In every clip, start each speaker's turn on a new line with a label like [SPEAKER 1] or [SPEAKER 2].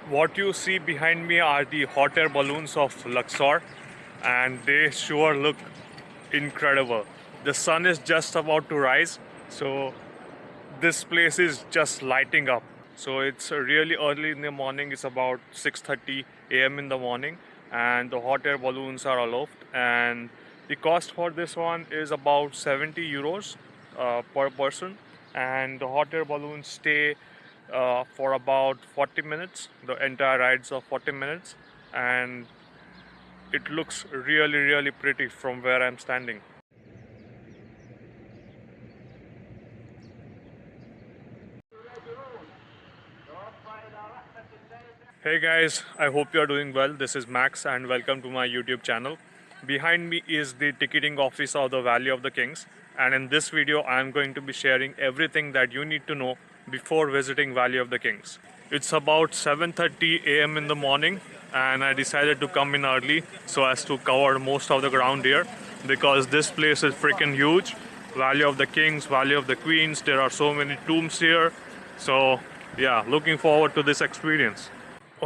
[SPEAKER 1] What you see behind me are the hot air balloons of Luxor, and they sure look incredible. The sun is just about to rise, so this place is just lighting up. So it's really early in the morning. It's about 6:30 a.m. in the morning, and the hot air balloons are aloft. And the cost for this one is about 70 euros per person. And the hot air balloons stay for about 40 minutes. The entire rides of 40 minutes, and it looks really pretty from where I'm standing. Hey guys, I hope you are doing well. This is Max and welcome to my YouTube channel. Behind me is the ticketing office of the Valley of the Kings, and in this video I am going to be sharing everything that you need to know before visiting Valley of the Kings. It's about 7:30 a.m. in the morning and I decided to come in early so as to cover most of the ground here because this place is freaking huge. Valley of the Kings, Valley of the Queens, there are so many tombs here. So yeah, looking forward to this experience.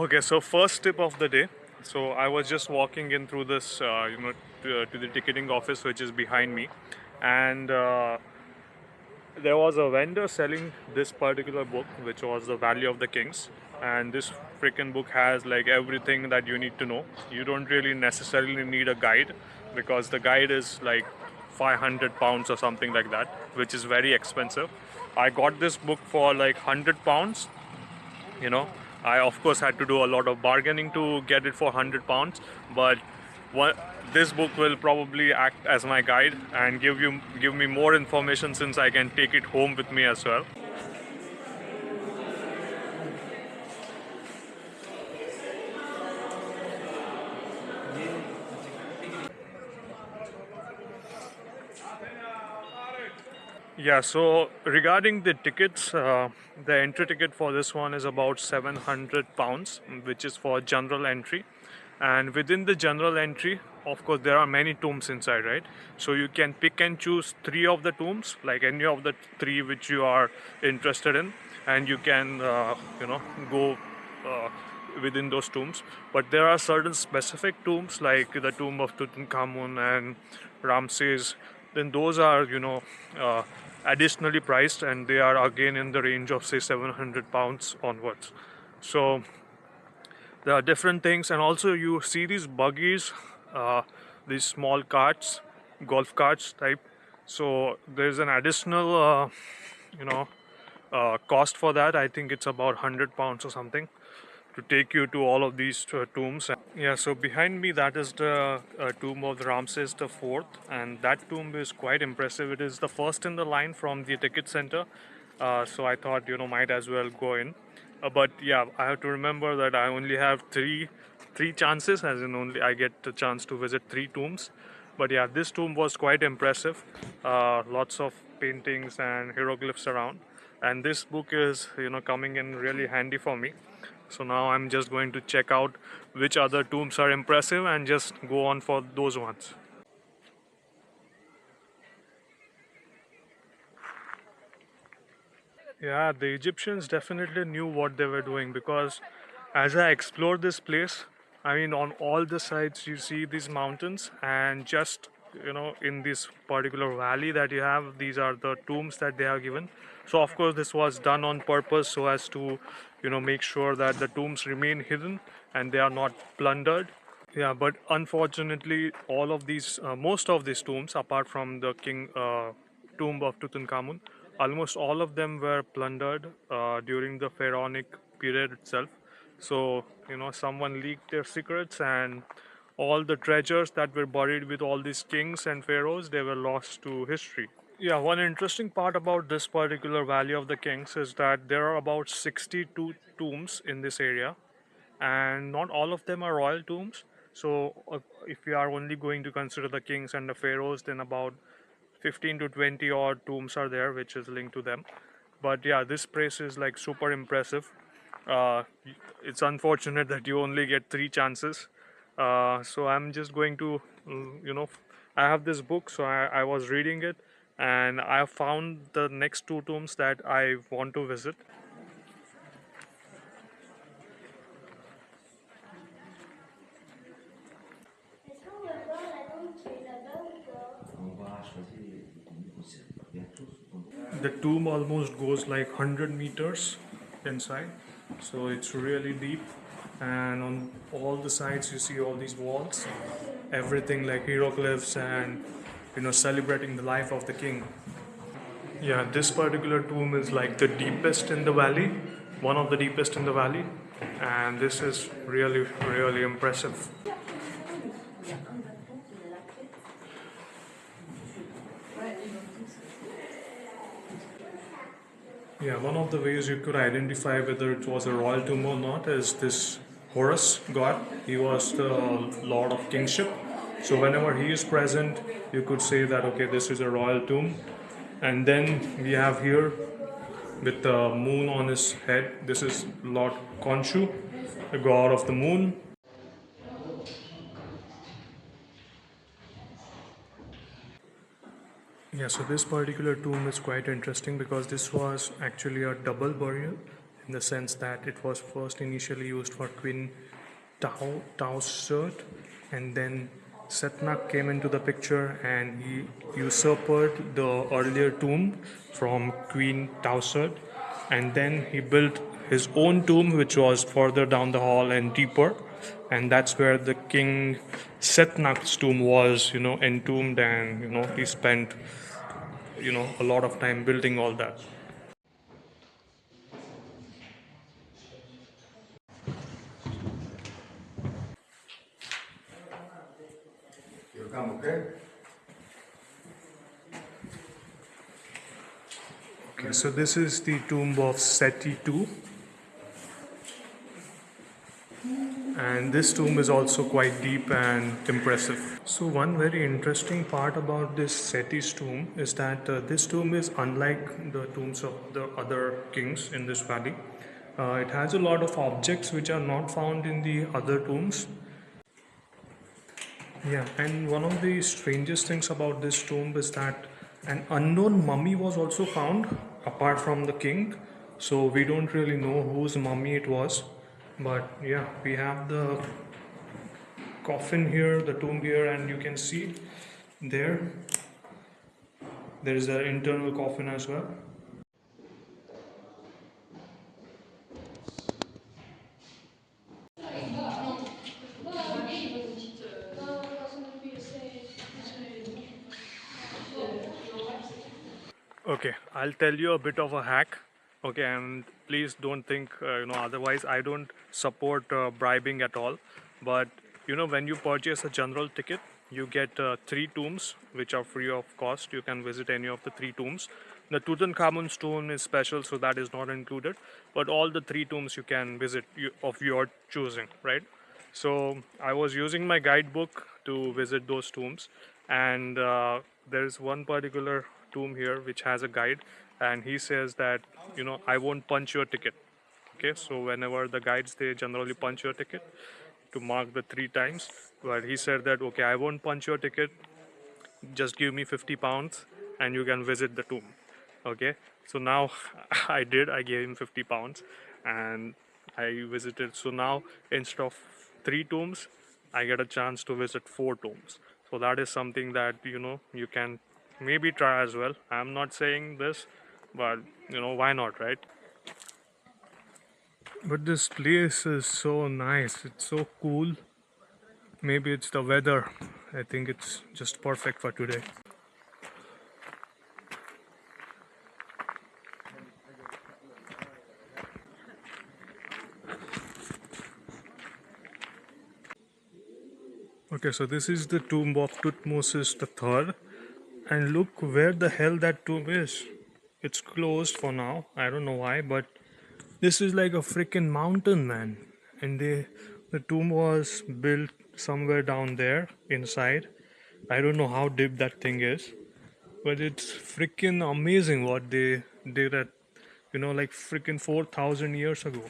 [SPEAKER 1] Okay, so first tip of the day. So I was just walking in through this, to the ticketing office, which is behind me, and there was a vendor selling this particular book, which was the Valley of the Kings. And this freaking book has like everything that you need to know. You don't really necessarily need a guide because the guide is like 500 pounds or something like that, which is very expensive. I got this book for like 100 pounds, you know. I of course had to do a lot of bargaining to get it for 100 pounds, but what, this book will probably act as my guide and give me more information since I can take it home with me as well. Yeah, so regarding the tickets, the entry ticket for this one is about 700 pounds, which is for general entry. And within the general entry, of course, there are many tombs inside, right? So you can pick and choose three of the tombs, like any of the three which you are interested in, and you can, go uh, within those tombs. But there are certain specific tombs, like the tomb of Tutankhamun and Ramses. Then those are, additionally priced, and they are again in the range of say 700 pounds onwards. So there are different things, and also you see these buggies, these small carts, golf carts type. So there's an additional, you know, cost for that. I think it's about 100 pounds or something to take you to all of these tombs. Yeah, so behind me that is the tomb of Ramses the Fourth, and that tomb is quite impressive. It is the first in the line from the ticket center, so I thought might as well go in. But yeah, I have to remember that I only have three chances, as in only I get the chance to visit three tombs. But yeah, this tomb was quite impressive. Lots of paintings and hieroglyphs around, and this book is coming in really handy for me. So now I'm just going to check out which other tombs are impressive and just go on for those ones. Yeah, the Egyptians definitely knew what they were doing because as I explored this place, I mean, on all the sides you see these mountains, and just in this particular valley that you have, these are the tombs that they have given. So, of course, this was done on purpose so as to make sure that the tombs remain hidden and they are not plundered. Yeah, but unfortunately, all of these, most of these tombs, apart from the king tomb of Tutankhamun, almost all of them were plundered during the pharaonic period itself. So, someone leaked their secrets, and all the treasures that were buried with all these kings and pharaohs, they were lost to history. Yeah, one interesting part about this particular Valley of the Kings is that there are about 62 tombs in this area, and not all of them are royal tombs. So, if we are only going to consider the kings and the pharaohs, then about 15 to 20 odd tombs are there, which is linked to them. But yeah, this place is like super impressive. Uh, it's unfortunate that you only get three chances. So I'm just going to, I have this book, so I was reading it, and I found the next two tombs that I want to visit. the tomb almost goes like 100 meters inside, so it's really deep. And on all the sides, you see all these walls, everything like hieroglyphs and celebrating the life of the king. Yeah, this particular tomb is like the deepest in the valley, one of the deepest in the valley, and this is really, really impressive. Yeah, one of the ways you could identify whether it was a royal tomb or not is this Horus god. He was the lord of kingship. So whenever he is present, you could say that okay, this is a royal tomb. And then we have here with the moon on his head. This is Lord Khonshu, the god of the moon. Yeah, so this particular tomb is quite interesting because this was actually a double burial in the sense that it was first initially used for Queen Tausert, and then Setnak came into the picture and he usurped the earlier tomb from Queen Tausert, and then he built his own tomb which was further down the hall and deeper, and that's where the king Setnak's tomb was entombed, and he spent a lot of time building all that. Okay, so this is the tomb of Seti II, and this tomb is also quite deep and impressive. So one very interesting part about this Seti's tomb is that this tomb is unlike the tombs of the other kings in this valley. It has a lot of objects which are not found in the other tombs. Yeah, and one of the strangest things about this tomb is that an unknown mummy was also found apart from the king. So we don't really know whose mummy it was. But yeah, we have the coffin here, the tomb here, and you can see there is an internal coffin as well. Okay, I'll tell you a bit of a hack. Okay, and please don't think otherwise. I don't support bribing at all. But when you purchase a general ticket, you get three tombs which are free of cost. You can visit any of the three tombs. The Tutankhamun's tomb is special, so that is not included. But all the three tombs you can visit of your choosing, right? So I was using my guidebook to visit those tombs, and there is one particular tomb here which has a guide, and he says that I won't punch your ticket. Okay, so whenever the guides, they generally punch your ticket to mark the three times, but he said that okay, I won't punch your ticket, just give me 50 pounds and you can visit the tomb. Okay, so now I gave him 50 pounds and I visited. So now instead of three tombs, I get a chance to visit four tombs. So that is something that you can maybe try as well. I'm not saying this, but why not, right? But this place is so nice, it's so cool. Maybe it's the weather. I think it's just perfect for today. Okay, so this is the tomb of Tutmosis III, and look where the hell that tomb is. It's closed for now. I don't know why, but this is like a freaking mountain, man. And the tomb was built somewhere down there inside. I don't know how deep that thing is, but it's freaking amazing what they did at like freaking 4,000 years ago.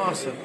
[SPEAKER 1] Awesome.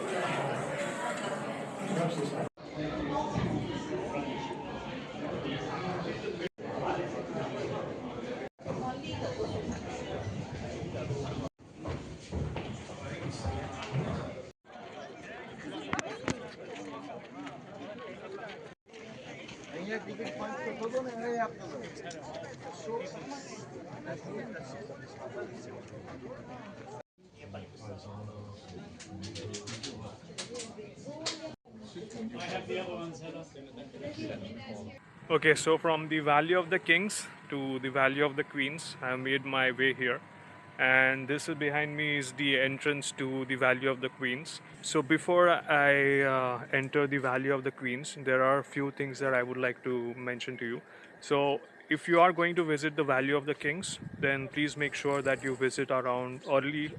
[SPEAKER 1] Okay, so from the Valley of the Kings to the Valley of the Queens, I made my way here. And this is behind me is the entrance to the Valley of the Queens. So before I enter the Valley of the Queens, there are a few things that I would like to mention to you. So if you are going to visit the Valley of the Kings, then please make sure that you visit around early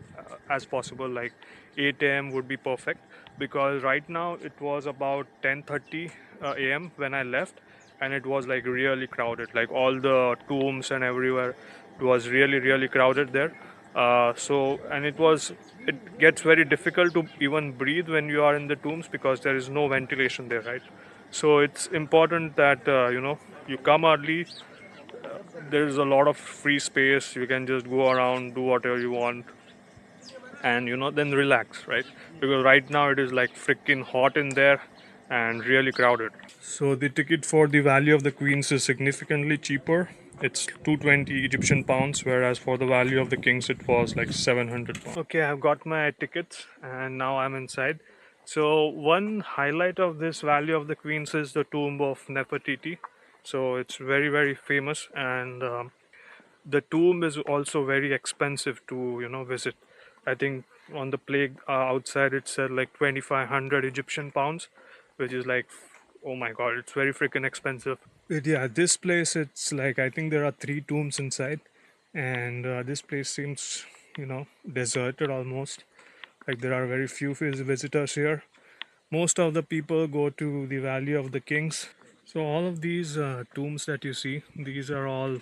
[SPEAKER 1] as possible, like 8 a.m. would be perfect, because right now it was about 10:30 a.m. when I left, and it was like really crowded, like all the tombs and everywhere. It was really crowded there. And it gets very difficult to even breathe when you are in the tombs because there is no ventilation there, right? So it's important that you come early. There's a lot of free space. You can just go around, do whatever you want, and then relax, right? Because right now it is like freaking hot in there and really crowded. So the ticket for the Valley of the Queens is significantly cheaper. It's 220 Egyptian pounds, whereas for the Valley of the Kings it was like 700 pounds. Okay, I've got my tickets and now I'm inside. So one highlight of this Valley of the Queens is the tomb of Nefertiti. So it's very famous, and the tomb is also very expensive to visit. I think on the plague outside it said like 2500 Egyptian pounds, which is like, oh my god, it's very freaking expensive. But yeah, this place, it's like, I think there are three tombs inside, and this place seems deserted almost. Like there are very few visitors here. Most of the people go to the Valley of the Kings. So all of these tombs that you see, these are all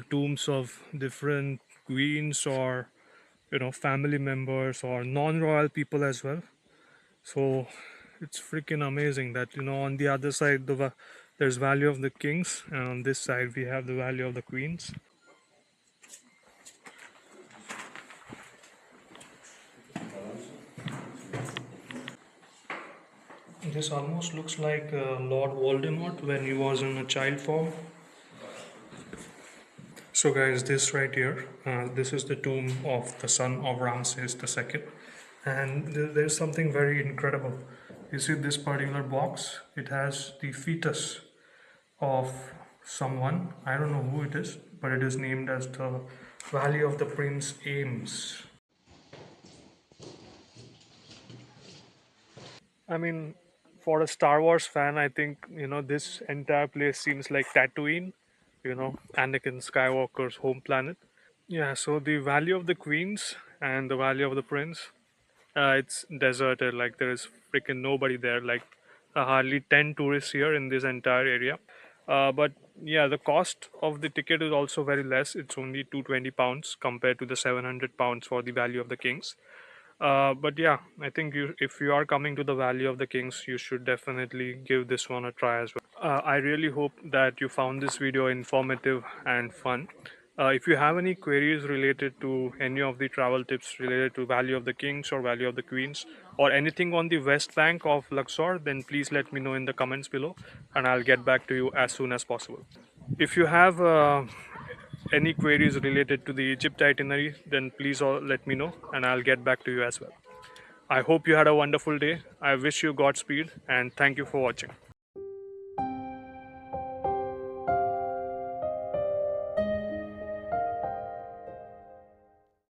[SPEAKER 1] tombs of different queens, or family members, or non-royal people as well. So it's freaking amazing that on the other side there's Valley of the Kings, and on this side we have the Valley of the Queens. This almost looks like Lord Voldemort when he was in a child form. So guys, this right here, this is the tomb of the son of Ramses II, and there's something very incredible. You see this particular box, it has the fetus of someone. I don't know who it is, but it is named as the Valley of the Prince Ames. I mean, for a Star Wars fan, I think this entire place seems like Tatooine, Anakin Skywalker's home planet. Yeah, so the Valley of the Queens and the Valley of the Prince, it's deserted. Like there is freaking nobody there. Like hardly 10 tourists here in this entire area. But yeah, the cost of the ticket is also very less. It's only 220 pounds compared to the 700 pounds for the Valley of the Kings. But yeah, I think if you are coming to the Valley of the Kings, you should definitely give this one a try as well. I really hope that you found this video informative and fun. If you have any queries related to any of the travel tips related to Valley of the Kings or Valley of the Queens, or anything on the west bank of Luxor, then please let me know in the comments below, and I'll get back to you as soon as possible. If you have any queries related to the Egypt itinerary, then please all let me know and I'll get back to you as well. I hope you had a wonderful day. I wish you Godspeed and thank you for watching.